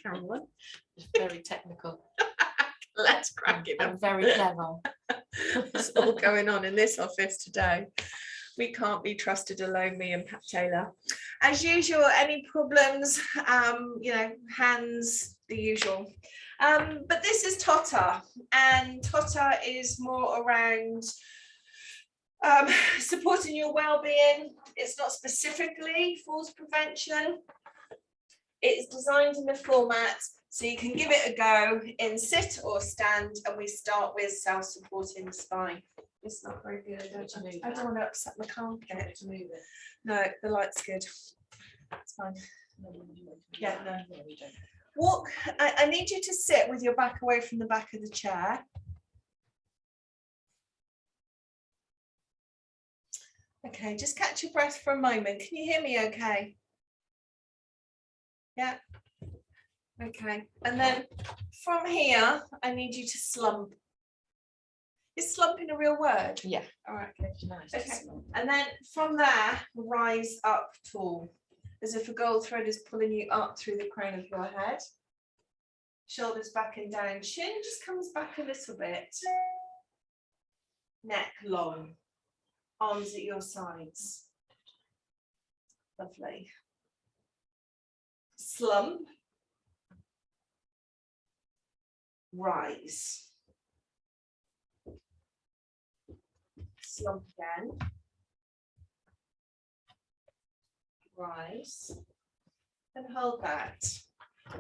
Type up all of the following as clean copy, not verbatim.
Caroline. It's very technical. Let's crack it And up. very clever. It's all going on in this office today. We can't be trusted alone, me and Pat Taylor. As usual, any problems, you know, hands, the usual. But this is Totter, and Totter is more around supporting your well-being. It's not specifically falls prevention. It's designed in the format so you can give it a go in sit or stand, and we start with self-supporting the spine. It's not very good. I don't want to upset the carpet. To move it. No, the light's good. It's fine. No, Yeah, no. we don't. Walk. I need you to sit with your back away from the back of the chair. Okay, just catch your breath for a moment. Can you hear me okay? Yeah. Okay, and then from here, I need you to slump. Is slumping a real word? Yeah. All right, okay. Nice. Okay. And then from there, rise up tall, as if a gold thread is pulling you up through the crown of your head. Shoulders back and down, chin just comes back a little bit. Neck long, arms at your sides. Lovely. Slump. Rise. Slump again. Rise. And hold that.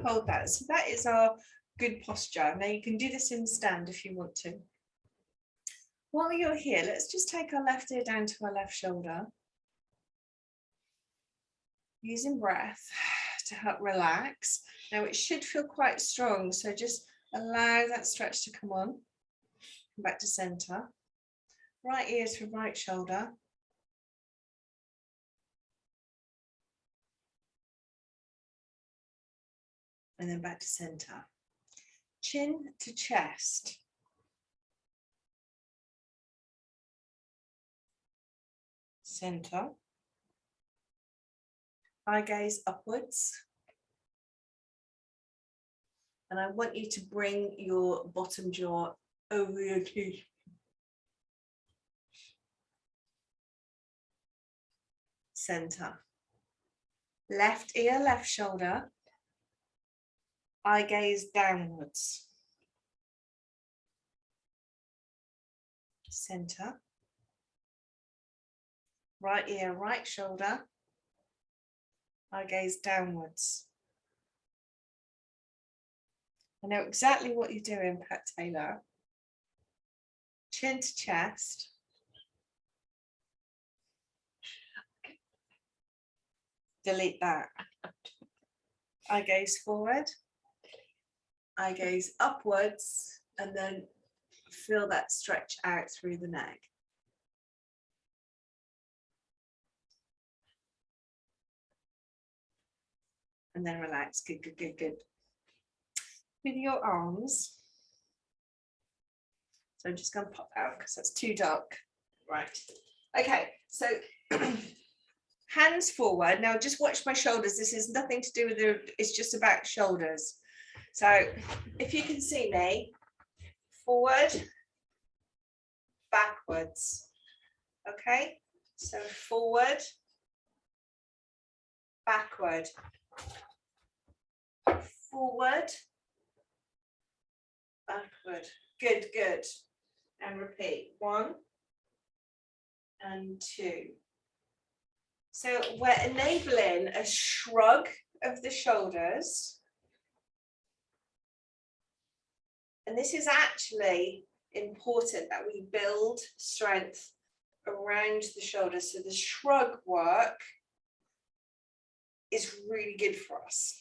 Hold that. So that is our good posture. Now you can do this in stand if you want to. While you're here, let's just take our left ear down to our left shoulder. Using breath to help relax. Now it should feel quite strong, so just allow that stretch to come on. Come back to center. Right ear to right shoulder. And then back to center. Chin to chest. Center. Eye gaze upwards. And I want you to bring your bottom jaw over your teeth. Center. Left ear, left shoulder. Eye gaze downwards. Center. Right ear, right shoulder. Eye gaze downwards. I know exactly what you're doing, Pat Taylor. Chin to chest. Delete that. Eye gaze forward. Eye gaze upwards, and then feel that stretch out through the neck. And then relax. Good, good, good, good. With your arms. So I'm just going to pop out because that's too dark. Right. Okay, so hands forward. Now just watch my shoulders. This is nothing to do with it's just about shoulders. So if you can see me, forward, backwards. Okay, so forward, backward, forward, backward. Good, good. And repeat. 1 and 2. So we're enabling a shrug of the shoulders. And this is actually important that we build strength around the shoulders. So the shrug work is really good for us.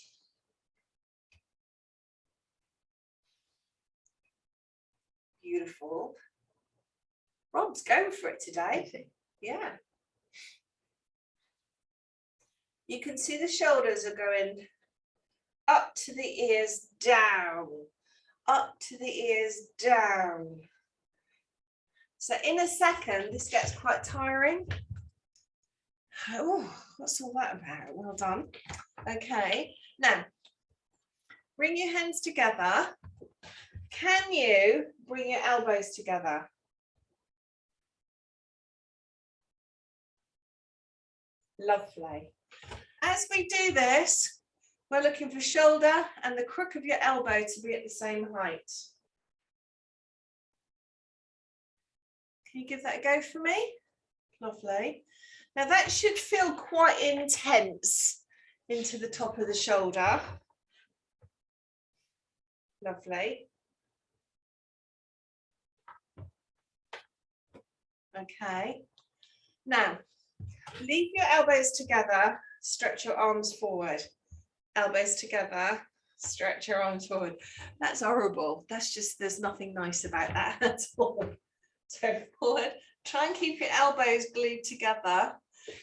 Beautiful. Rob's going for it today. Yeah. You can see the shoulders are going up to the ears, down, up to the ears, down. So in a second, this gets quite tiring. Oh, what's all that about? Well done. Okay, now bring your hands together. Can you bring your elbows together? Lovely. As we do this, we're looking for shoulder and the crook of your elbow to be at the same height. Can you give that a go for me? Lovely. Now that should feel quite intense into the top of the shoulder. Lovely. Okay. Now, leave your elbows together, stretch your arms forward. Elbows together, stretch your arms forward. That's horrible. That's just, there's nothing nice about that at all. So forward, try and keep your elbows glued together.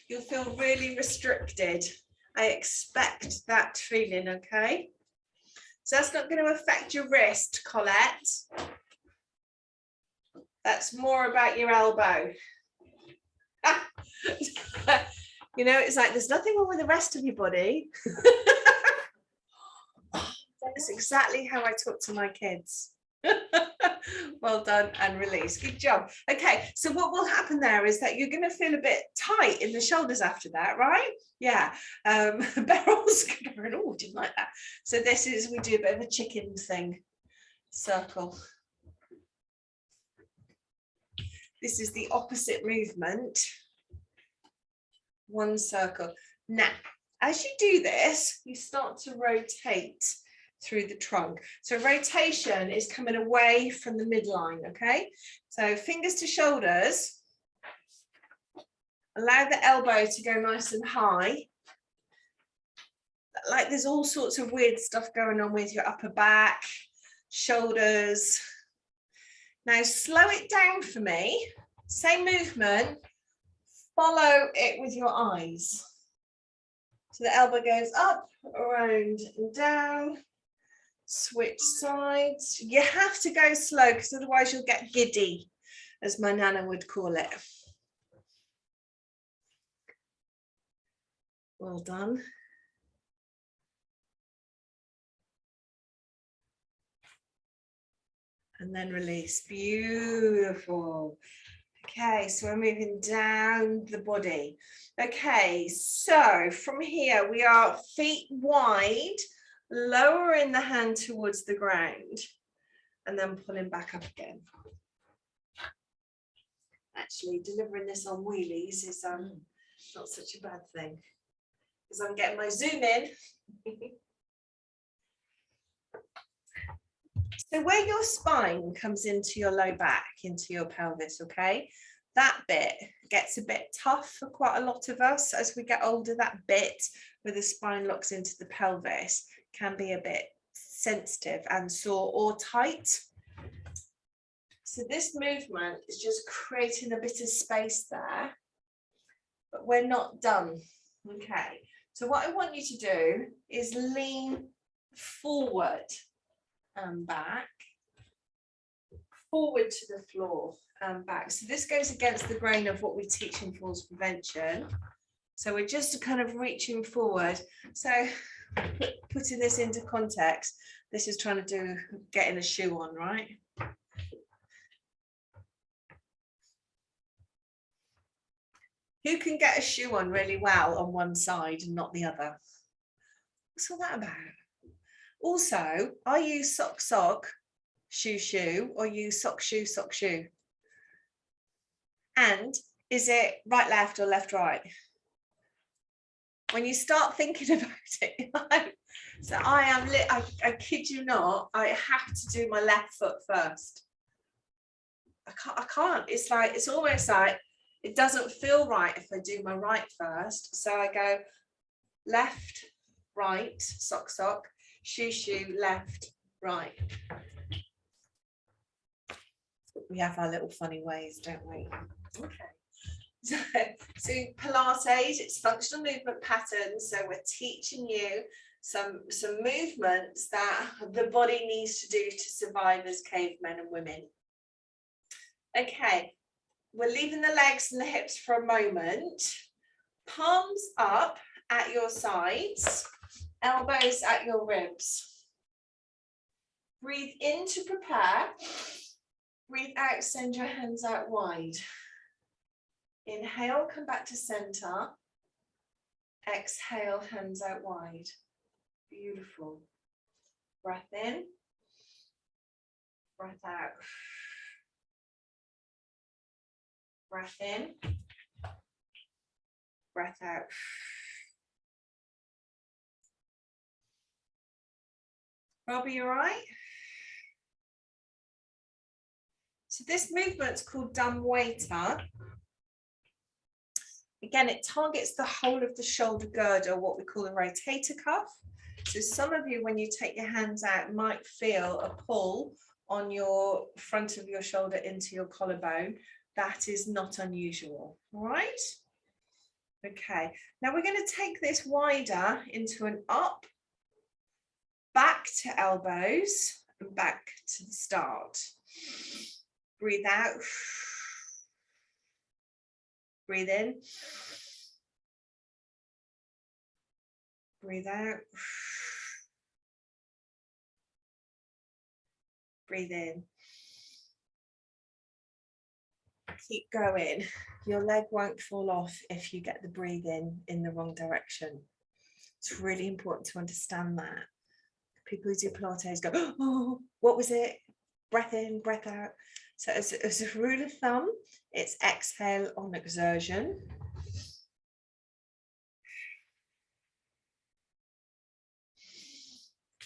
You'll feel really restricted. I expect that feeling, okay? So that's not going to affect your wrist, Colette. That's more about your elbow. You know, it's like there's nothing wrong with the rest of your body. That's exactly how I talk to my kids. Well done and release. Good job. Okay, so what will happen there is that you're going to feel a bit tight in the shoulders after that, right? Yeah. Beryl's going, oh, didn't like that. So this is, we do a bit of a chicken thing. Circle. This is the opposite movement. One circle. Now, as you do this, you start to rotate through the trunk. So rotation is coming away from the midline, okay? So fingers to shoulders. Allow the elbow to go nice and high. Like there's all sorts of weird stuff going on with your upper back, shoulders. Now slow it down for me. Same movement. Follow it with your eyes. So the elbow goes up, around and down. Switch sides. You have to go slow because otherwise you'll get giddy, as my nana would call it. Well done. And then release. Beautiful. Okay, so we're moving down the body. Okay, so from here we are feet wide, lowering the hand towards the ground and then pulling back up again. Actually, delivering this on wheelies is not such a bad thing because I'm getting my zoom in. So where your spine comes into your low back, into your pelvis, okay, that bit gets a bit tough for quite a lot of us as we get older. That bit where the spine locks into the pelvis can be a bit sensitive and sore or tight. So this movement is just creating a bit of space there, but we're not done. Okay, so what I want you to do is lean forward and back, forward to the floor and back. So this goes against the grain of what we teach in falls prevention. So we're just kind of reaching forward. So putting this into context, this is trying to do getting a shoe on, right? Who can get a shoe on really well on one side and not the other? What's all that about? Also, are you sock, sock, shoe, shoe, or you sock, shoe, sock, shoe? And is it right, left, or left, right? When you start thinking about it, so I kid you not, I have to do my left foot first. I can't. It's like, it's almost like it doesn't feel right if I do my right first. So I go left, right, sock, sock, shoe, shoe, left, right. We have our little funny ways, don't we? Okay. So Pilates, it's functional movement patterns. So we're teaching you some movements that the body needs to do to survive as cavemen and women. Okay, we're leaving the legs and the hips for a moment. Palms up at your sides, elbows at your ribs. Breathe in to prepare. Breathe out, send your hands out wide. Inhale, come back to center. Exhale, hands out wide. Beautiful. Breath in. Breath out. Breath in. Breath out. Robbie, you all right? So this movement's called dumb waiter. Again, it targets the whole of the shoulder girdle, what we call the rotator cuff. So some of you, when you take your hands out, might feel a pull on your front of your shoulder into your collarbone. That is not unusual, all right? Okay, now we're going to take this wider into an up, back to elbows, and back to the start. Breathe out. Breathe in. Breathe out. Breathe in. Keep going. Your leg won't fall off if you get the breathing in the wrong direction. It's really important to understand that. People who do Pilates go, oh, what was it? Breath in, breath out. So as a rule of thumb, it's exhale on exertion.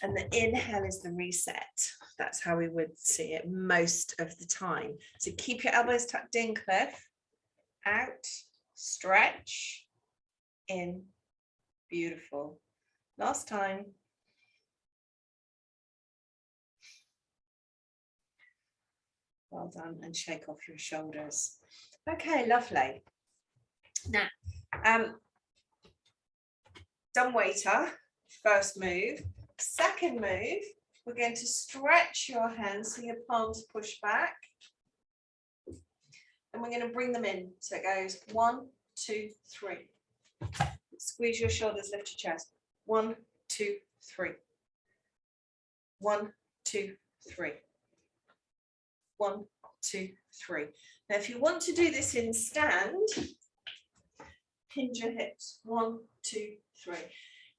And the inhale is the reset. That's how we would see it most of the time. So keep your elbows tucked in, Cliff. Out, stretch, in. Beautiful. Last time. Well done, and shake off your shoulders. Okay, lovely. Now, dumb waiter, first move. Second move, we're going to stretch your hands so your palms push back. And we're going to bring them in. So it goes 1, 2, 3. Squeeze your shoulders, lift your chest. 1, 2, 3. 1, 2, 3. 1, 2, 3. Now, if you want to do this in stand, hinge your hips. 1, 2, 3.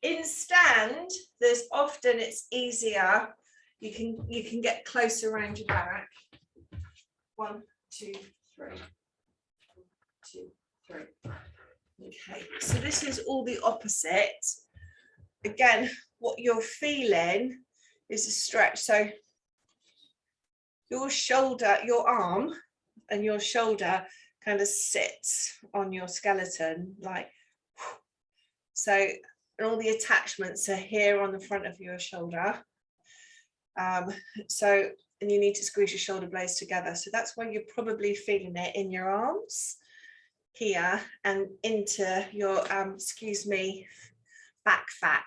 In stand, there's often it's easier. You can get close around your back. 1, 2, 3. 1, 2, 3. Okay, so this is all the opposite. Again, what you're feeling is a stretch. So your shoulder, your arm and your shoulder kind of sits on your skeleton like so, and all the attachments are here on the front of your shoulder. So, and you need to squeeze your shoulder blades together. So that's why you're probably feeling it in your arms here and into your, back fat.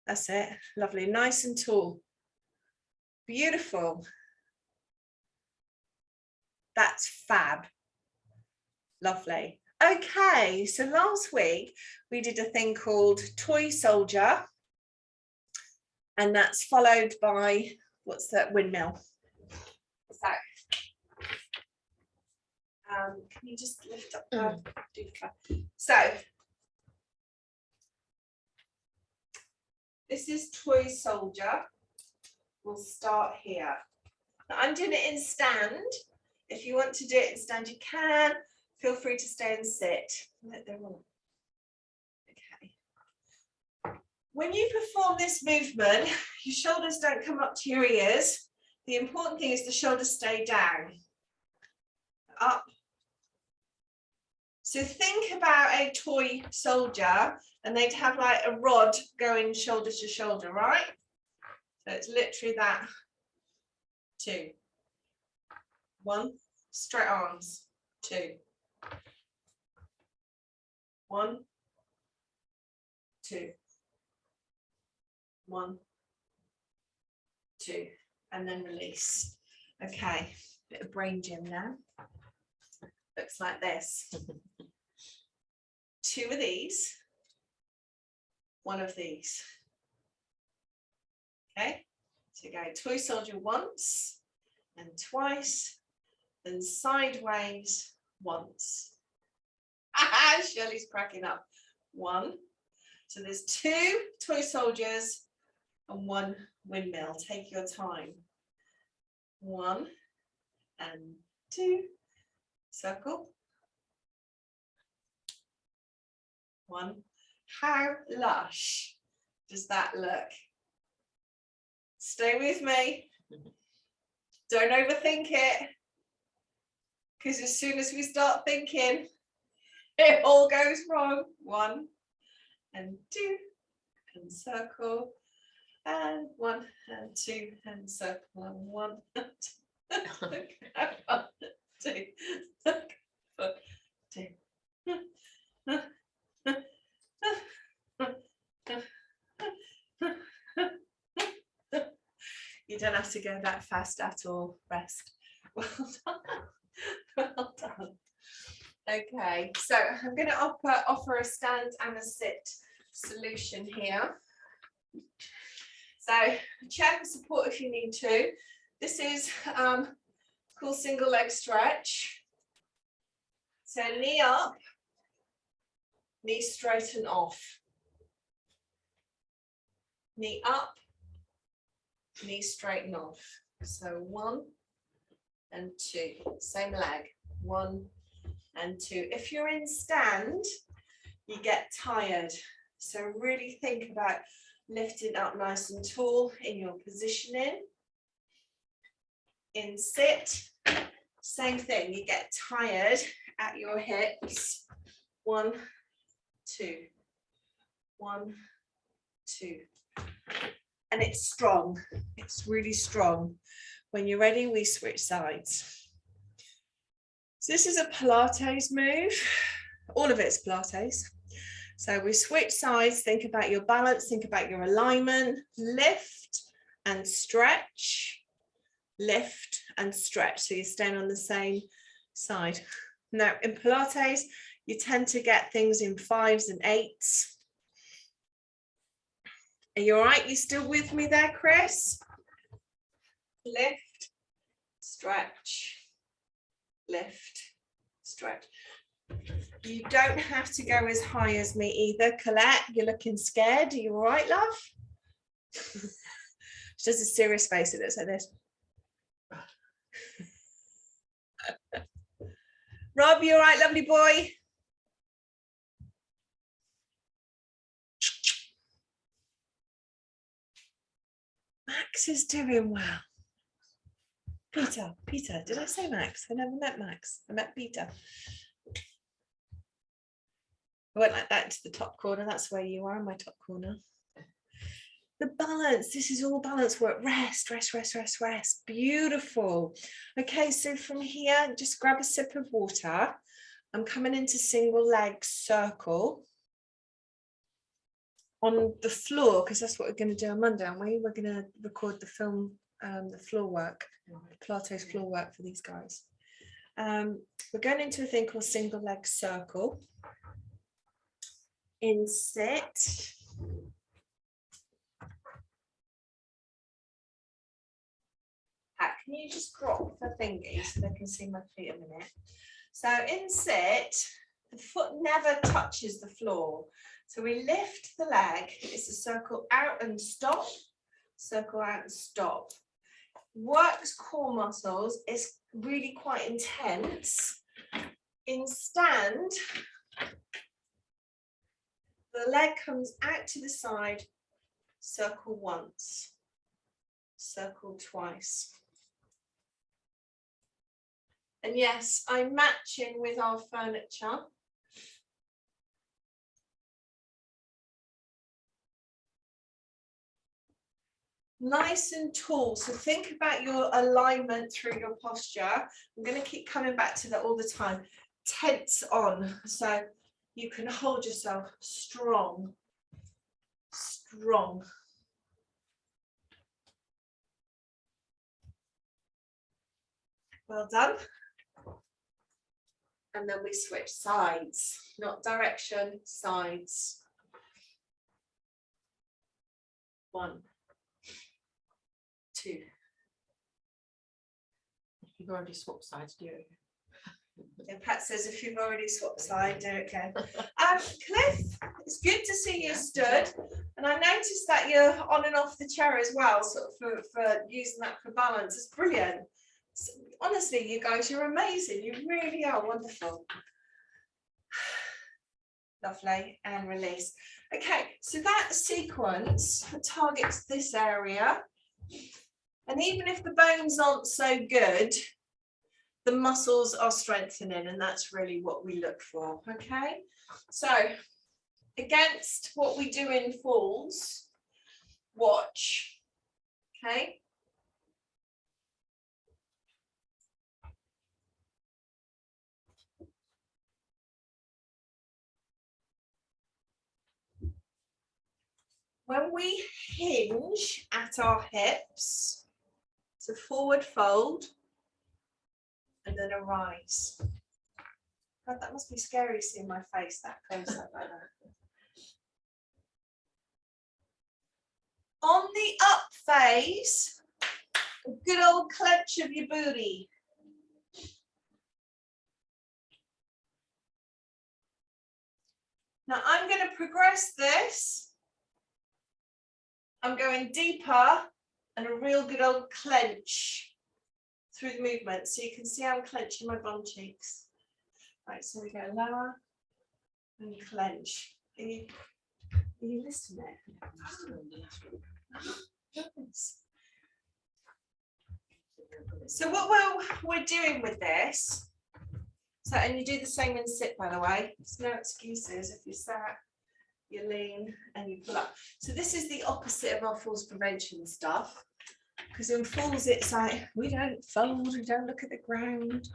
That's it. Lovely. Nice and tall. Beautiful. That's fab. Lovely. Okay, so last week we did a thing called Toy Soldier, and that's followed by, what's that, windmill? What's that? Can you just lift up the So this is Toy Soldier. We'll start here. Now, I'm doing it in stand. If you want to do it in stand, you can. Feel free to stay and sit. Okay. When you perform this movement, your shoulders don't come up to your ears. The important thing is the shoulders stay down. Up. So think about a toy soldier, and they'd have like a rod going shoulder to shoulder, right? So it's literally that. 2. 1. Straight arms. 2. 1, 2, 1, 2, and then release. Okay, bit of brain gym now. Looks like this. 2 of these, 1 of these. Okay, so go toy soldier once and twice, then sideways once. Shirley's cracking up. 1. So there's 2 toy soldiers and 1 windmill. Take your time. 1 and 2. Circle. 1. How lush does that look? Stay with me. Don't overthink it. Because as soon as we start thinking, it all goes wrong. 1 and 2 and circle. And 1 and 2 and circle. And 1 and 2. 1, 2. 2. You don't have to go that fast at all. Rest. Well done. Well done. Okay, so I'm going to offer a stand and a sit solution here. So chair for support if you need to. This is called single leg stretch. So knee up, knee straighten off. Knee up, knee straighten off. So 1 and 2, same leg, 1 and 2. If you're in stand, you get tired. So really think about lifting up nice and tall in your positioning. In sit, same thing, you get tired at your hips. 1, 2, 1, 2. And it's strong, it's really strong. When you're ready, we switch sides. So this is a Pilates move. All of it's Pilates. So we switch sides, think about your balance, think about your alignment, lift and stretch, lift and stretch. So you're staying on the same side. Now in Pilates, you tend to get things in 5s and 8s. Are you all right? You still with me there, Chris? Lift, stretch, lift, stretch. You don't have to go as high as me either. Colette, you're looking scared. Are you all right, love? She does a serious face. It looks like this. Rob, you all right, lovely boy? Max is doing well. Peter, did I say Max? I never met Max. I met Peter. I went like that to the top corner. That's where you are in my top corner. The balance, this is all balance work. Rest, rest, rest, rest, rest. Beautiful. Okay, so from here, just grab a sip of water. I'm coming into single leg circle on the floor, because that's what we're going to do on Monday, aren't we? We're going to record the film, the floor work, Pilates floor work for these guys. We're going into a thing called single leg circle. In sit. Can you just drop the thingy so they can see my feet a minute? So in sit, the foot never touches the floor. So we lift the leg. It's a circle out and stop, circle out and stop. Works core muscles. It's really quite intense. In stand, the leg comes out to the side, circle once, circle twice. And yes, I'm matching with our furniture. Nice and tall. So think about your alignment through your posture. I'm going to keep coming back to that all the time. Tense on. So you can hold yourself strong. Strong. Well done. And then we switch sides, not direction, sides. 1, 2. You've already swapped sides, do you? Yeah, Pat says if you've already swapped side, do it again. Cliff, it's good to see you stood, and I noticed that you're on and off the chair as well, sort of for using that for balance. It's brilliant. So, honestly, you guys, you're amazing. You really are wonderful. Lovely, and release. Okay, so that sequence targets this area, and even if the bones aren't so good, the muscles are strengthening, and that's really what we look for. Okay, so against what we do in falls, watch. Okay. When we hinge at our hips, it's a forward fold and then a rise. God, that must be scary seeing my face that close up like that. On the up phase, a good old clench of your booty. Now I'm going to progress this. I'm going deeper and a real good old clench through the movement. So you can see I'm clenching my bum cheeks. Right, so we go lower and clench. Are you listening? So what we're doing with this, so, and you do the same in sit, by the way. There's no excuses. If you sat, you lean and you pull up. So this is the opposite of our falls prevention stuff, because in falls it's like we don't fold, we don't look at the ground.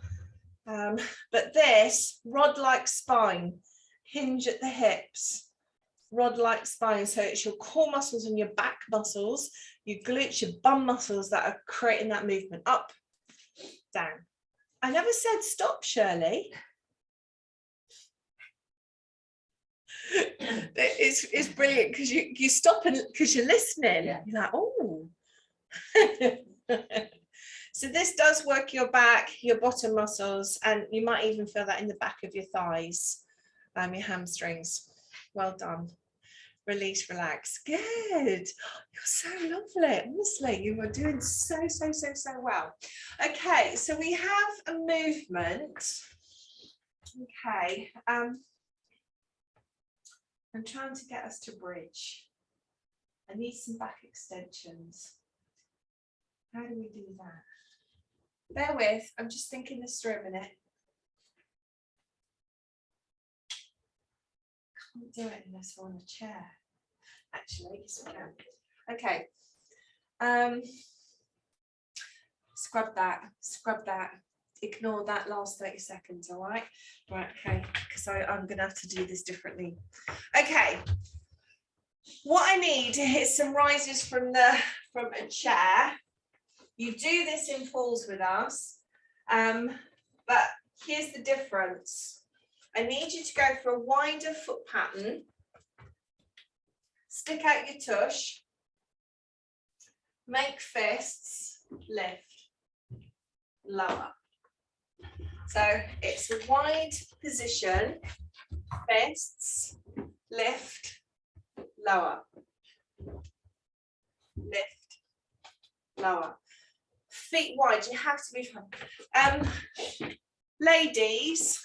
But this rod-like spine, hinge at the hips, rod-like spine. So it's your core muscles and your back muscles, your glutes, your bum muscles that are creating that movement. Up, down. I never said stop, Shirley. It's brilliant because you stop and because you're listening. Yeah. You're like, oh. So this does work your back, your bottom muscles, and you might even feel that in the back of your thighs, your hamstrings. Well done. Release, relax. Good. You're so lovely. Honestly, you were doing so well. Okay, so we have a movement. Okay. I'm trying to get us to bridge. I need some back extensions. How do we do that? Bear with, I'm just thinking this through a minute. Can't do it unless we're on a chair. Actually, yes, we can. Okay. Scrub that. Ignore that last 30 seconds, all right? Right, okay, because I'm going to have to do this differently. Okay. What I need is some rises from a chair. You do this in falls with us, but here's the difference. I need you to go for a wider foot pattern. Stick out your tush. Make fists, lift, lower. So it's a wide position, fists, lift, lower, lift, lower. Feet wide, you have to be fun. Ladies,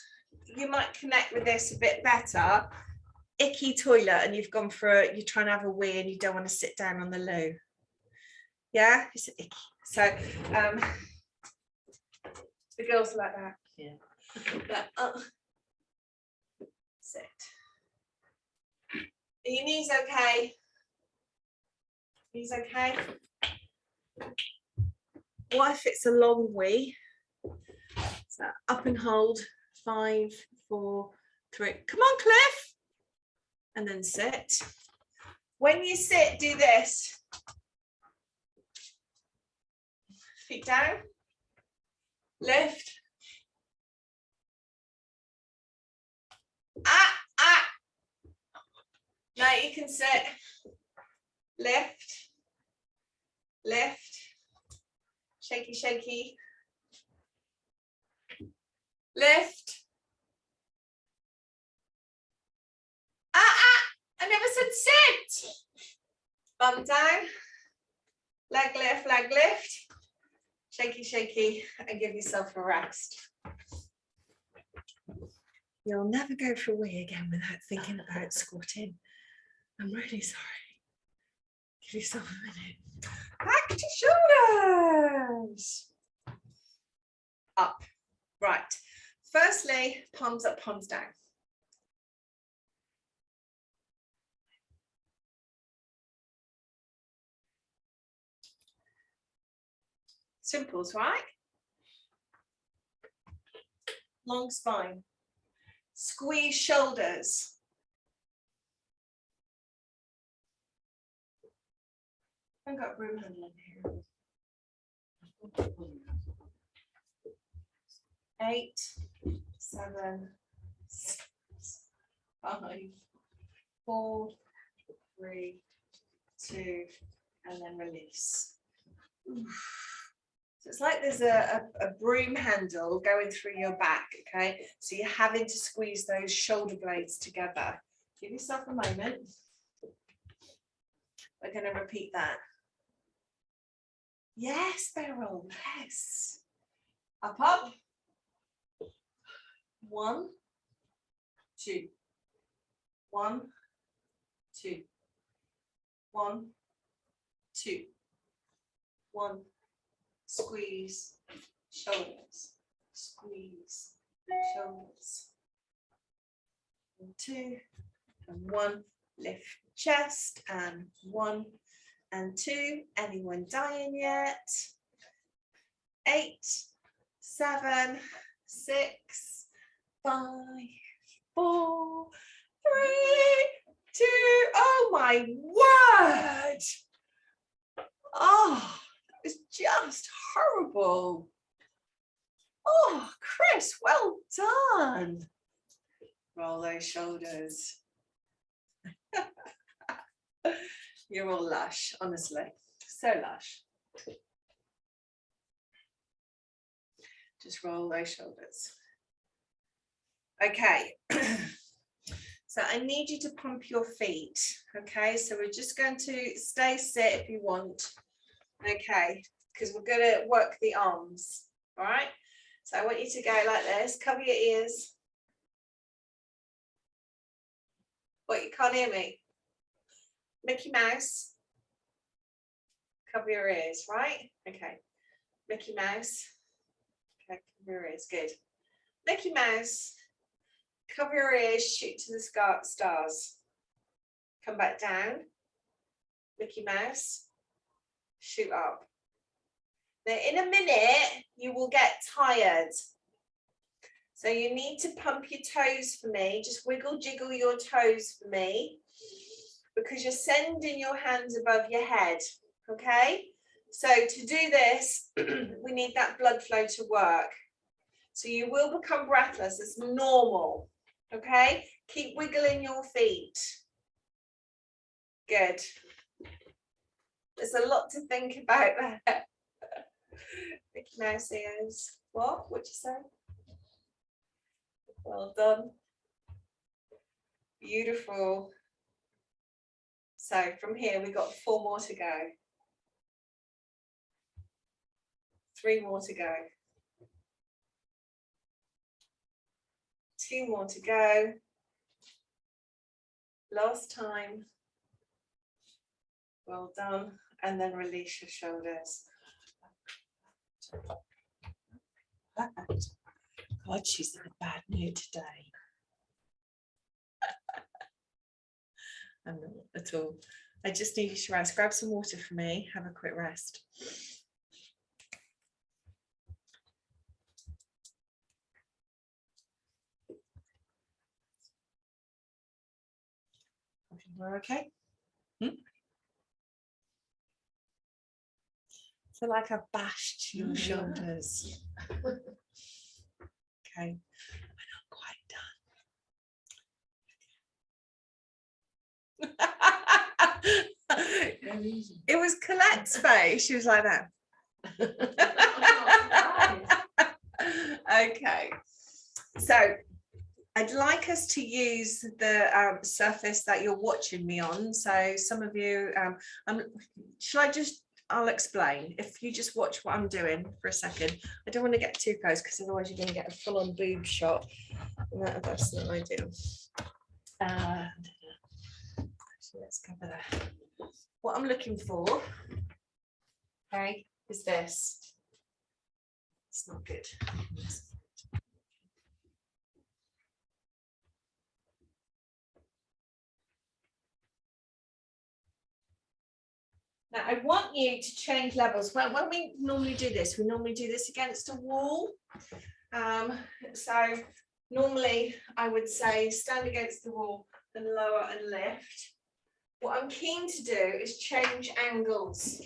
you might connect with this a bit better. Icky toilet and you're trying to have a wee and you don't want to sit down on the loo. Yeah, it's icky. So the girls are like that. Yeah. But, sit. Are your knees okay? Knees okay? What if it's a long wee? So up and hold. 5, 4, 3. Come on, Cliff. And then sit. When you sit, do this. Feet down. Lift. Now you can sit. Lift. Lift. shaky, shaky. Lift. I never said sit. Bum down. Leg lift. Shaky, shaky, and give yourself a rest. You'll never go for a wee again without thinking about squatting. I'm really sorry. Give yourself a minute. Back to shoulders. Up. Right. Firstly, palms up, palms down. Simples, right? Long spine. Squeeze shoulders. I've got broom handle in here. 8, 7, 6, 5, 4, 3, 2, and then release. So it's like there's a broom handle going through your back, okay? So you're having to squeeze those shoulder blades together. Give yourself a moment. We're going to repeat that. Yes, Beryl, yes. Up, up. 1, 2. 1, 2. 1, 2. 1. Squeeze shoulders. Squeeze shoulders. 1, 2, and 1. Lift chest, and 1 and 2. Anyone dying yet? 8, 7, 6, 5, 4, 3, 2. Oh my word! Oh, that was just horrible. Oh, Chris, well done. Roll those shoulders. You're all lush, honestly. So lush. Just roll those shoulders. Okay. So I need you to pump your feet. Okay, so we're just going to stay sit if you want. Okay, because we're going to work the arms. All right. So I want you to go like this. Cover your ears. What, you can't hear me? Mickey Mouse. Cover your ears, right? Okay. Mickey Mouse. Okay, cover your ears. Good. Mickey Mouse. Cover your ears, shoot to the stars. Come back down. Mickey Mouse. Shoot up. Now, in a minute, you will get tired. So you need to pump your toes for me. Just wiggle, jiggle your toes for me, because you're sending your hands above your head. Okay? So to do this, we need that blood flow to work. So you will become breathless. It's normal. Okay? Keep wiggling your feet. Good. There's a lot to think about there. Mickey Mouse ears. What? What'd you say? Well done. Beautiful. So from here, we've got 4 more to go. 3 more to go. 2 more to go. Last time. Well done. And then release your shoulders. God, she's in a bad mood today. I'm not at all. I just need you to rest. Grab some water for me. Have a quick rest. We're okay. I feel like I've bashed your shoulders. Okay, we're not quite done. It was Colette's face. She was like that. Okay, so I'd like us to use the surface that you're watching me on. So some of you, I'll explain. If you just watch what I'm doing for a second. I don't want to get too close because otherwise you're going to get a full-on boob shot. And that's not ideal. So let's cover that. What I'm looking for, okay, is this. It's not good. Now I want you to change levels. Well, when we normally do this, we normally do this against a wall. So normally I would say stand against the wall and lower and lift. What I'm keen to do is change angles.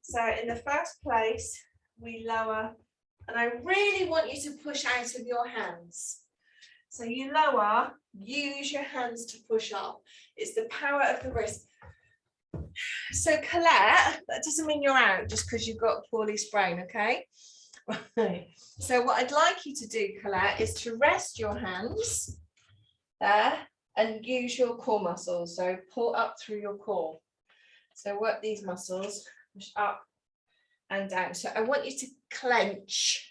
So in the first place, we lower, and I really want you to push out of your hands. So you lower, use your hands to push up. It's the power of the wrist. So Colette, that doesn't mean you're out just because you've got a poorly sprain, okay? So what I'd like you to do, Colette, is to rest your hands there and use your core muscles. So pull up through your core. So work these muscles, push up and down. So I want you to clench.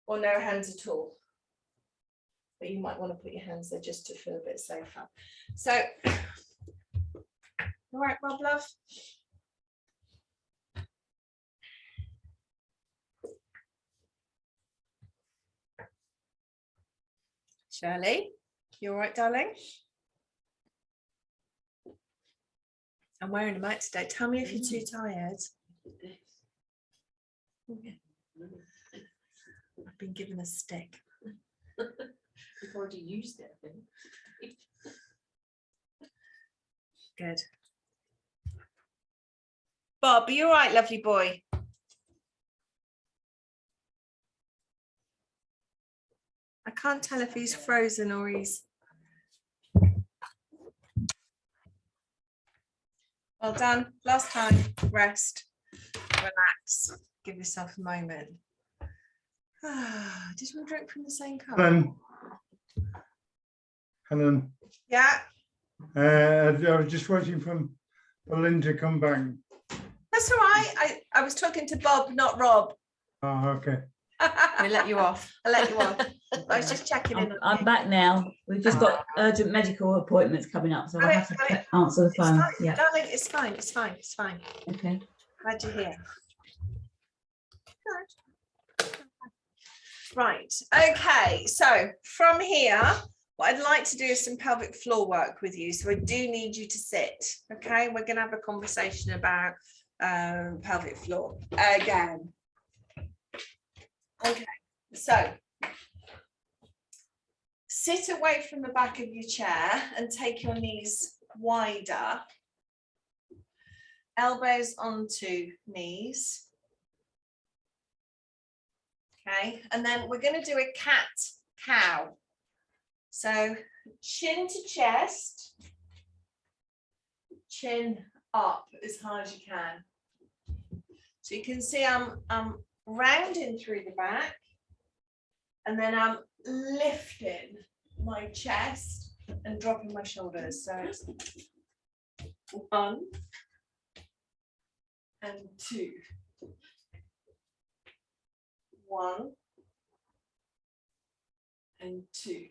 Or no hands at all. But you might want to put your hands there just to feel a bit safer. So, all right, Rob, love. Shirley, you all right, darling? I'm wearing a mic today. Tell me if you're too tired. I've been given a stick. You've already used it, I think. Good. Bob, are you all right, lovely boy? I can't tell if he's frozen or he's... Well done. Last time, rest, relax, give yourself a moment. Did we drink from the same cup? Helen, Yeah. I was just waiting for Belinda to come back. That's all right. I was talking to Bob, not Rob. Oh, okay. We let you off. I let you on. I was just checking in. I'm back now. We've just got urgent medical appointments coming up, so I have to answer the phone. Fine, Yeah. darling, it's fine. It's fine. It's fine. Okay. Glad you're here. Right. Okay. So from here, what I'd like to do is some pelvic floor work with you. So I do need you to sit. Okay. We're going to have a conversation about pelvic floor again. Okay. So sit away from the back of your chair and take your knees wider. Elbows onto knees. Okay, and then we're going to do a cat-cow. So chin to chest, chin up as high as you can. So you can see I'm rounding through the back, and then I'm lifting my chest and dropping my shoulders. So it's 1 and 2. 1 and 2.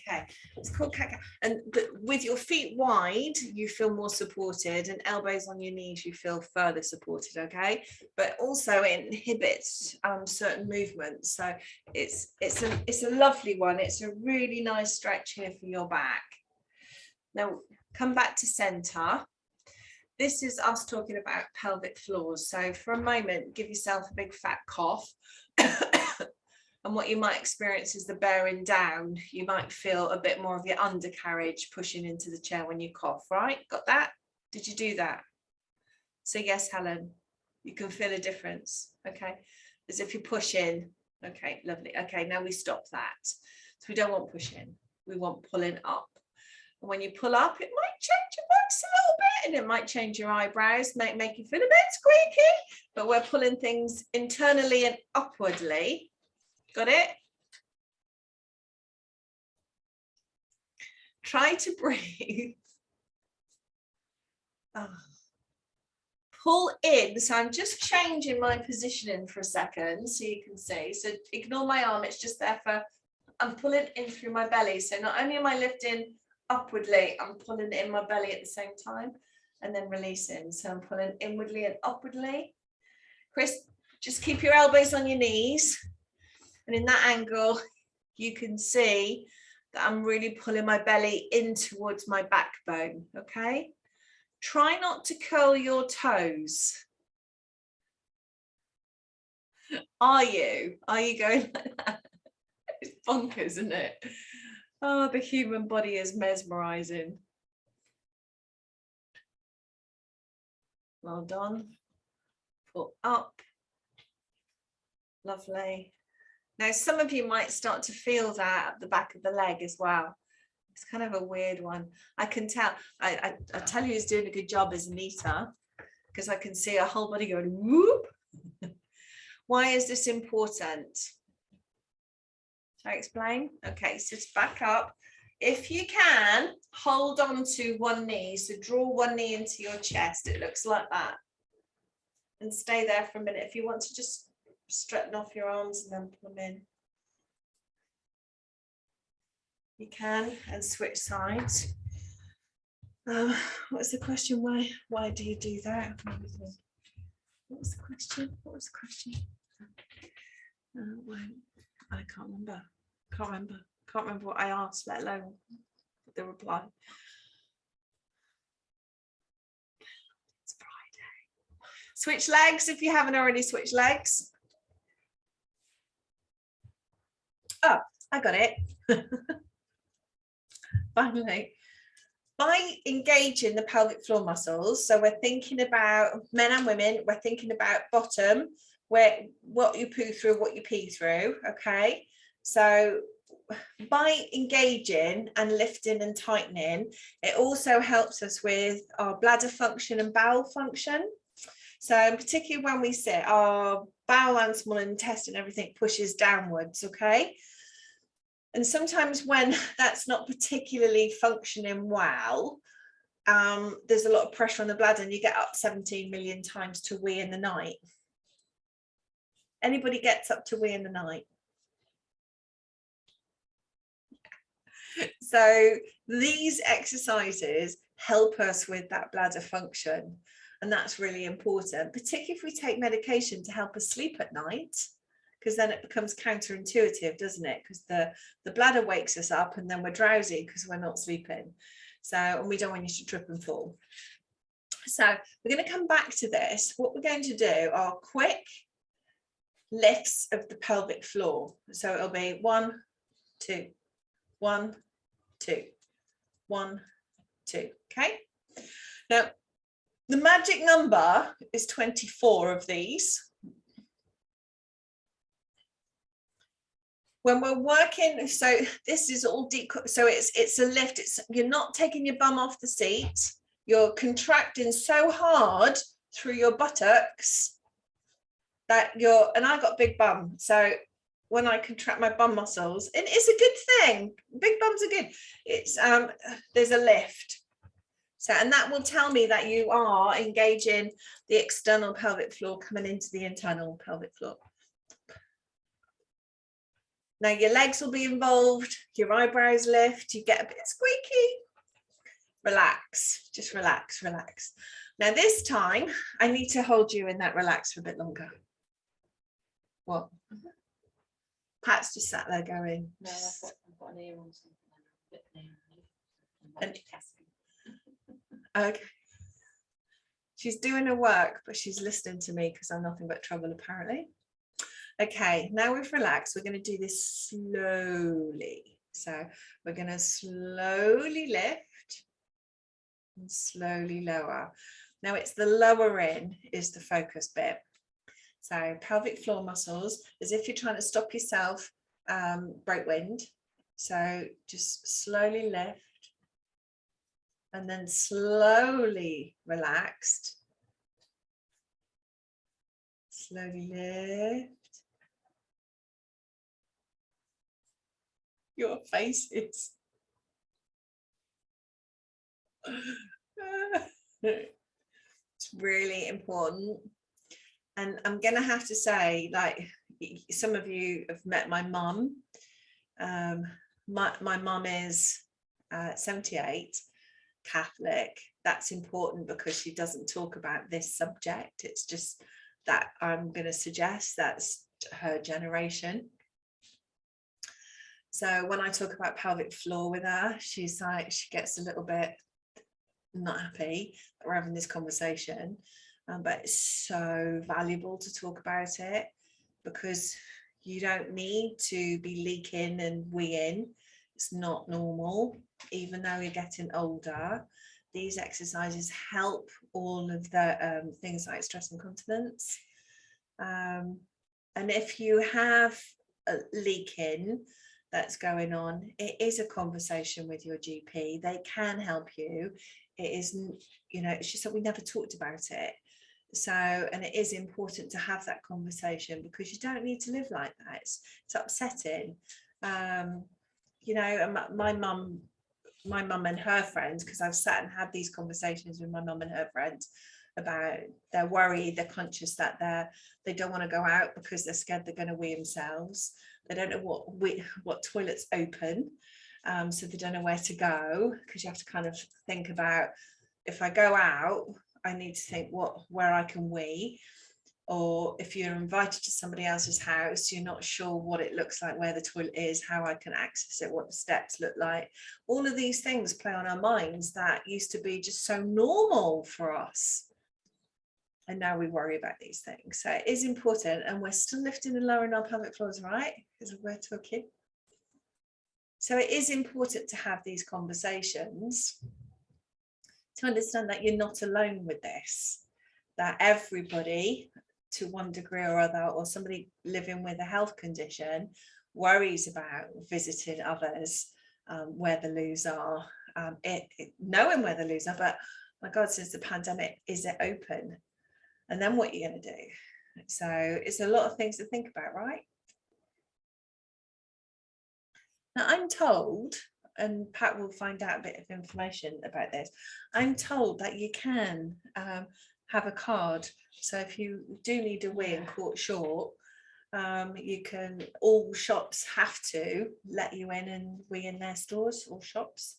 Okay, it's called cat-cow. And with your feet wide, you feel more supported, and elbows on your knees, you feel further supported. Okay, but also it inhibits certain movements. So it's a lovely one. It's a really nice stretch here for your back. Now come back to center. This is us talking about pelvic floors. So for a moment, give yourself a big fat cough. And what you might experience is the bearing down. You might feel a bit more of your undercarriage pushing into the chair when you cough, right? Got that? Did you do that? So yes, Helen, you can feel a difference. Okay, as if you push in. Okay, lovely. Okay, now we stop that. So we don't want pushing, we want pulling up. And when you pull up, it might change your voice a little bit, and it might change your eyebrows, make you feel a bit squeaky, but we're pulling things internally and upwardly. Got it? Try to breathe. Oh. Pull in. So I'm just changing my positioning for a second so you can see. So ignore my arm, it's just there for, I'm pulling in through my belly. So not only am I lifting upwardly, I'm pulling in my belly at the same time and then releasing. So I'm pulling inwardly and upwardly. Chris, just keep your elbows on your knees. And in that angle, you can see that I'm really pulling my belly in towards my backbone, okay? Try not to curl your toes. Are you going like that? It's bonkers, isn't it? Oh, the human body is mesmerizing. Well done. Pull up. Lovely. Now, some of you might start to feel that at the back of the leg as well. It's kind of a weird one. I can tell. I tell you, he's doing a good job as Anita, because I can see her whole body going whoop. Why is this important? Shall I explain? Okay, so it's back up. If you can, hold on to one knee. So draw one knee into your chest. It looks like that. And stay there for a minute. If you want to just straighten off your arms and then pull them in. You can, and switch sides. What's the question? Why do you do that? What was the question? I can't remember what I asked, let alone the reply. It's Friday. Switch legs if you haven't already switched legs. Oh, I got it. Finally, by engaging the pelvic floor muscles, so we're thinking about men and women, we're thinking about bottom, where what you poo through, what you pee through, okay? So by engaging and lifting and tightening, it also helps us with our bladder function and bowel function. So particularly when we sit, our bowel and small intestine, everything pushes downwards, okay? And sometimes when that's not particularly functioning well, there's a lot of pressure on the bladder and you get up 17 million times to wee in the night. Anybody gets up to wee in the night? So these exercises help us with that bladder function. And that's really important, particularly if we take medication to help us sleep at night. Because then it becomes counterintuitive, doesn't it? Because the bladder wakes us up and then we're drowsy because we're not sleeping. So, and we don't want you to trip and fall. So we're going to come back to this. What we're going to do are quick lifts of the pelvic floor. So it'll be 1, 2, 1, 2, 1, 2. Okay. Now, the magic number is 24 of these. When we're working, so this is all deep, so it's a lift, you're not taking your bum off the seat, you're contracting so hard through your buttocks that and I got big bum, so when I contract my bum muscles, and it's a good thing, big bums are good, it's there's a lift. So, and that will tell me that you are engaging the external pelvic floor coming into the internal pelvic floor. Now your legs will be involved, your eyebrows lift, you get a bit squeaky. Relax, just relax, relax. Now this time, I need to hold you in that relax for a bit longer. What? Pat's just sat there going. No, I've got an ear on something. Okay. She's doing her work, but she's listening to me because I'm nothing but trouble apparently. Okay, now we've relaxed, we're going to do this slowly. So we're going to slowly lift and slowly lower. Now it's the lowering is the focus bit. So pelvic floor muscles, as if you're trying to stop yourself, break wind. So just slowly lift and then slowly relaxed. Slowly lift. Your faces. It's really important. And I'm going to have to say, like, some of you have met my mum. My mum is 78, Catholic. That's important because she doesn't talk about this subject. It's just that I'm going to suggest that's her generation. So when I talk about pelvic floor with her, she's like, she gets a little bit not happy that we're having this conversation, but it's so valuable to talk about it, because you don't need to be leaking and weeing. It's not normal, even though you're getting older. These exercises help all of the things like stress incontinence. And if you have a leaking that's going on, it is a conversation with your GP. They can help you. It isn't, it's just that we never talked about it. So, and it is important to have that conversation, because you don't need to live like that. It's upsetting. My mum and her friends, because I've sat and had these conversations with my mum and her friends about, they're worried, they're conscious that they don't want to go out because they're scared they're going to wee themselves. They don't know what toilets open, so they don't know where to go, because you have to kind of think about, if I go out, I need to think where I can wee. Or if you're invited to somebody else's house, you're not sure what it looks like, where the toilet is, how I can access it, what the steps look like. All of these things play on our minds that used to be just so normal for us. And now we worry about these things. So it is important, and we're still lifting and lowering our pelvic floors, right? Because we're talking. So it is important to have these conversations, to understand that you're not alone with this, that everybody, to one degree or other, or somebody living with a health condition, worries about visiting others where the loos are, knowing where the loos are. But my God, since the pandemic, is it open? And then what are you going to do? So it's a lot of things to think about, right? Now, I'm told, and Pat will find out a bit of information about this, I'm told that you can have a card. So if you do need a wee and caught short, you can, all shops have to let you in and wee in their stores or shops.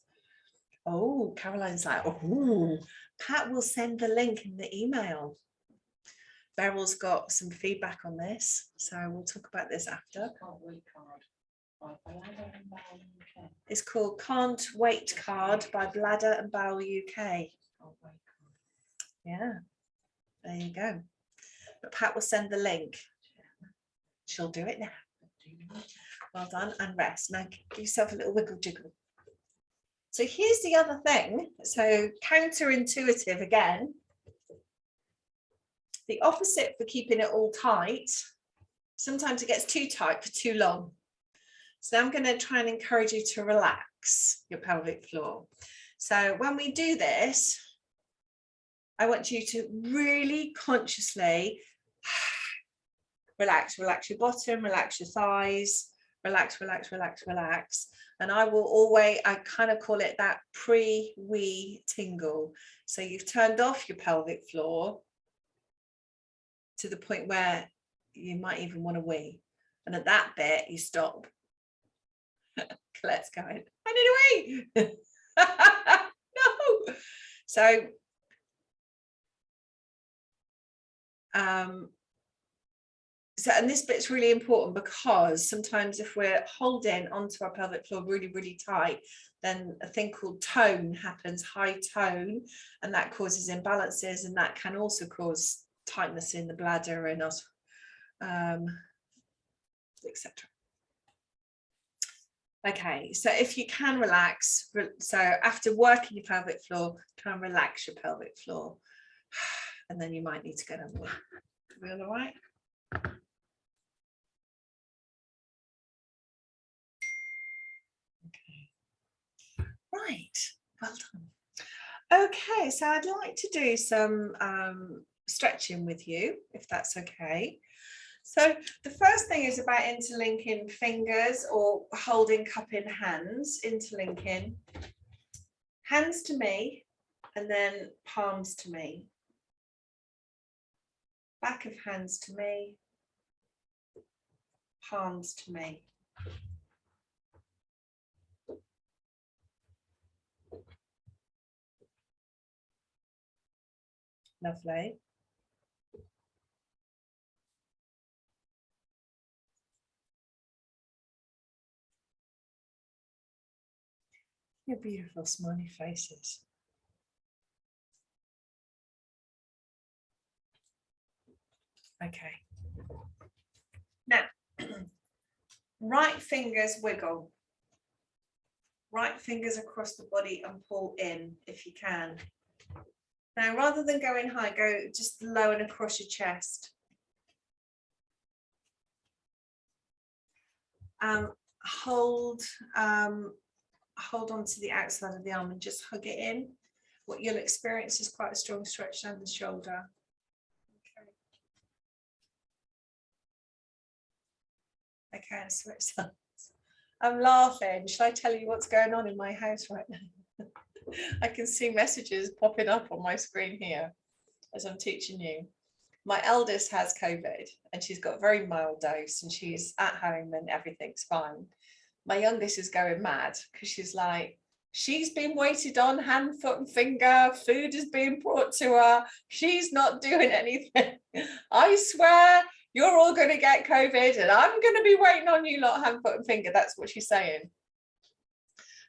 Oh, Caroline's like, oh, Pat will send the link in the email. Beryl's got some feedback on this, so we'll talk about this after. It's called Can't Wait Card by Bladder and Bowel UK. Yeah, there you go. But Pat will send the link. She'll do it now. Well done, and rest. Now give yourself a little wiggle jiggle. So here's the other thing. So counterintuitive again. The opposite for keeping it all tight, sometimes it gets too tight for too long. So now I'm going to try and encourage you to relax your pelvic floor. So when we do this, I want you to really consciously relax your bottom, relax your thighs, relax. And I will always, I kind of call it that pre-wee tingle. So you've turned off your pelvic floor to the point where you might even want to wee. And at that bit, you stop. Colette's going, I need a wee. No. So, and this bit's really important, because sometimes if we're holding onto our pelvic floor really, really tight, then a thing called tone happens, high tone, and that causes imbalances, and that can also cause tightness in the bladder and us, etc. Okay, so if you can relax, so after working your pelvic floor, try and relax your pelvic floor, and then you might need to get on with it. Are we all right? Right, well done. Okay, so I'd like to do some stretching with you, if that's okay. So the first thing is about interlinking fingers or holding cup in hands, interlinking. Hands to me and then palms to me. Back of hands to me, palms to me. Lovely. Your beautiful smiley faces. Okay. Now, right fingers wiggle. Right fingers across the body and pull in if you can. Now, rather than going high, go just low and across your chest. Hold on to the outside of the arm and just hug it in. What you'll experience is quite a strong stretch down the shoulder. Okay, switch sides. I'm laughing. Shall I tell you what's going on in my house right now? I can see messages popping up on my screen here as I'm teaching you. My eldest has COVID and she's got a very mild dose and she's at home and everything's fine. My youngest is going mad because she's like, she's been waited on hand, foot and finger, food is being brought to her, she's not doing anything. I swear you're all going to get COVID and I'm going to be waiting on you lot hand, foot and finger. That's what she's saying.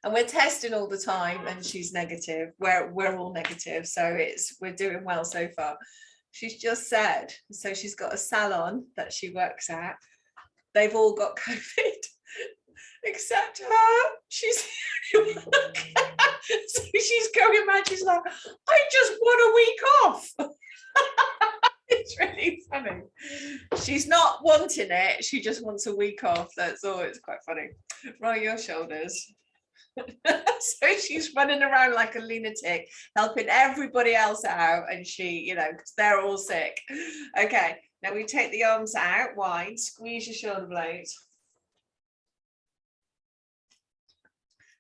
And we're testing all the time and she's negative. We're all negative, so we're doing well so far. She's just said, so she's got a salon that she works at. They've all got COVID except her. She's so she's going mad. She's like, I just want a week off. It's really funny. She's not wanting it. She just wants a week off. That's all. It's quite funny. Roll your shoulders. So she's running around like a lunatic, helping everybody else out, and she, because they're all sick. Okay, now we take the arms out wide, squeeze your shoulder blades.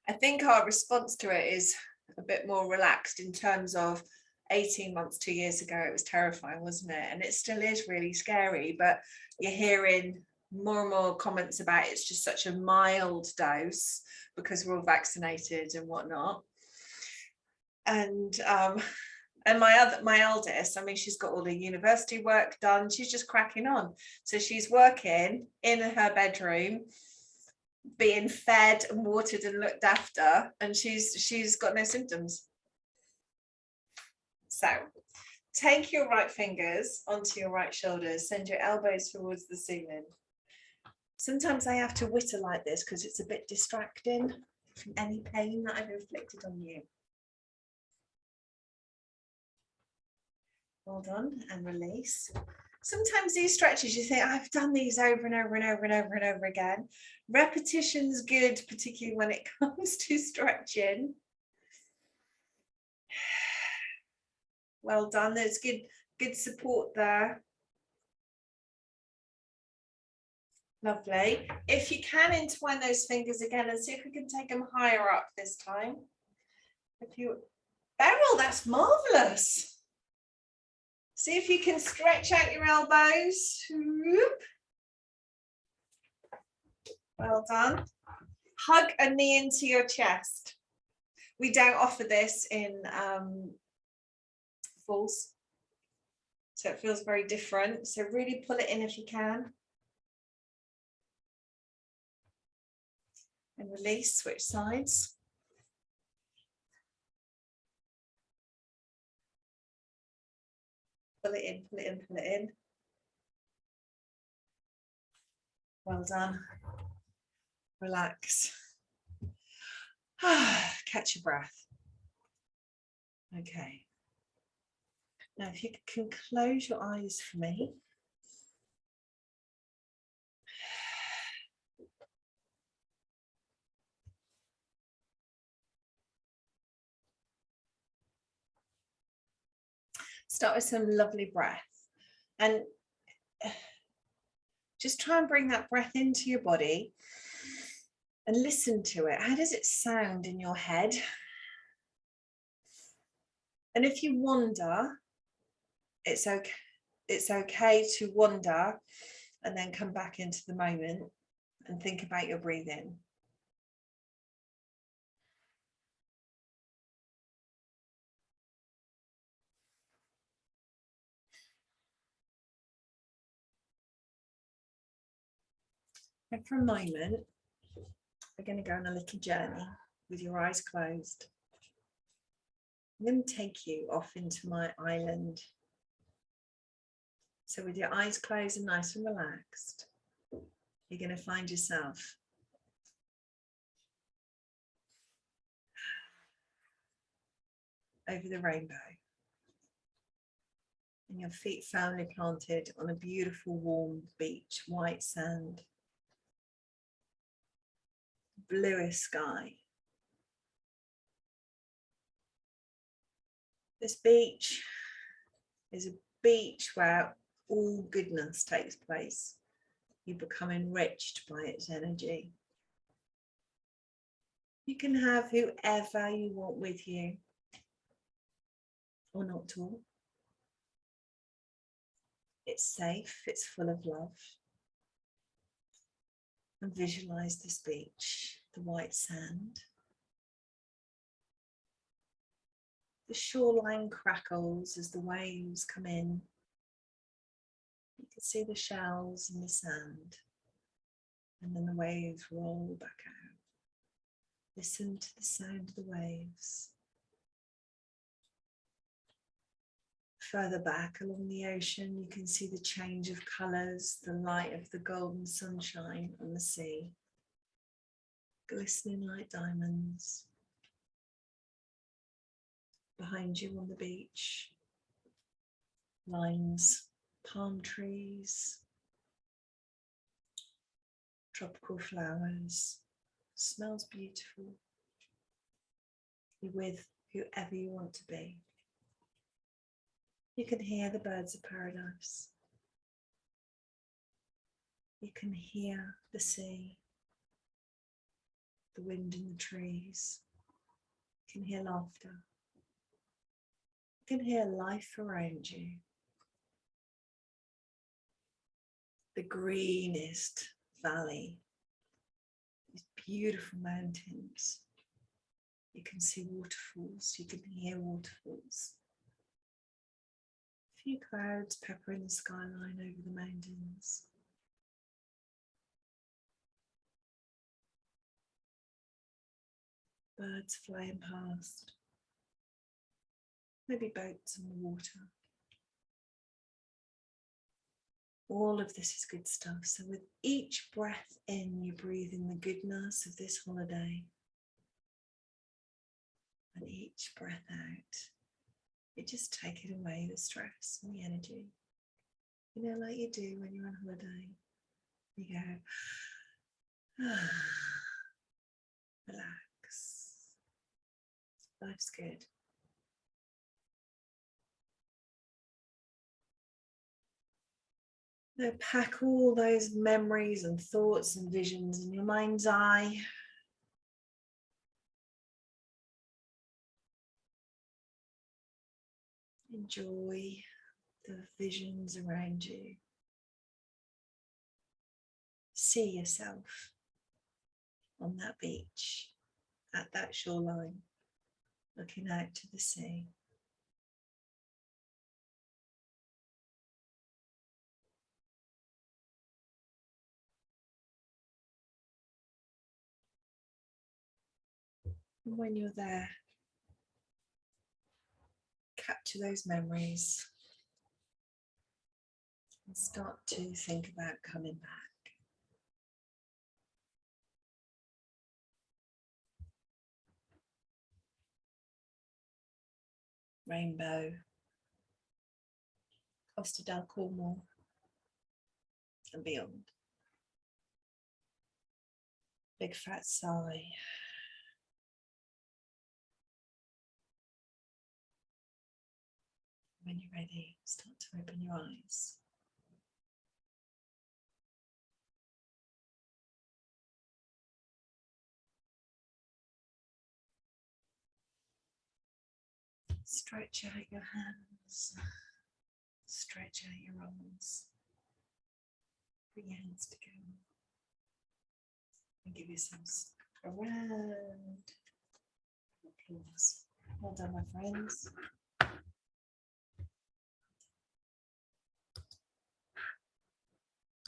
I think our response to it is a bit more relaxed in terms of 18 months, 2 years ago, it was terrifying, wasn't it? And it still is really scary, but you're hearing more and more comments about it's just such a mild dose because we're all vaccinated and whatnot. And my eldest, I mean, she's got all the university work done. She's just cracking on. So she's working in her bedroom, being fed and watered and looked after, and she's got no symptoms. So take your right fingers onto your right shoulders, send your elbows towards the ceiling. Sometimes I have to whitter like this because it's a bit distracting from any pain that I've inflicted on you. Hold on and release. Sometimes these stretches, you think, I've done these over and over and over and over and over again. Repetition's good, particularly when it comes to stretching. Well done. There's good support there. Lovely. If you can entwine those fingers again and see if we can take them higher up this time. Beryl, that's marvelous. See if you can stretch out your elbows. Well done. Hug a knee into your chest. We don't offer this in falls, so it feels very different. So really pull it in if you can. And release, switch sides. Pull it in, pull it in, pull it in. Well done. Relax. Catch your breath. Okay. Now, if you can close your eyes for me. Start with some lovely breath, and just try and bring that breath into your body and listen to it. How does it sound in your head? And if you wander, it's okay to wander and then come back into the moment and think about your breathing. And for a moment, we're going to go on a little journey with your eyes closed. I'm going to take you off into my island. So with your eyes closed and nice and relaxed, you're going to find yourself over the rainbow, and your feet firmly planted on a beautiful warm beach, white sand, bluest sky. This beach is a beach where all goodness takes place. You become enriched by its energy. You can have whoever you want with you, or not at all. It's safe, it's full of love. And visualize this beach, the white sand. The shoreline crackles as the waves come in. You can see the shells in the sand, and then the waves roll back out. Listen to the sound of the waves. Further back along the ocean, you can see the change of colours, the light of the golden sunshine on the sea, glistening like diamonds. Behind you on the beach, lines, palm trees, tropical flowers, smells beautiful. You're with whoever you want to be. You can hear the birds of paradise. You can hear the sea, the wind in the trees. You can hear laughter. You can hear life around you. The greenest valley, these beautiful mountains. You can see waterfalls, you can hear waterfalls. A few clouds peppering the skyline over the mountains. Birds flying past. Maybe boats on the water. All of this is good stuff. So with each breath in, you breathe in the goodness of this holiday. And each breath out, you just take it away, the stress and the energy. You know, like you do when you're on holiday. You go, relax. Life's good. Now pack all those memories and thoughts and visions in your mind's eye. Enjoy the visions around you. See yourself on that beach, at that shoreline, looking out to the sea. And when you're there, capture those memories and start to think about coming back. Rainbow, Costa del Cornwall and beyond. Big fat sigh. When you're ready, start to open your eyes. Stretch out your hands, stretch out your arms, bring your hands together and give yourselves a round of applause. Well done, my friends.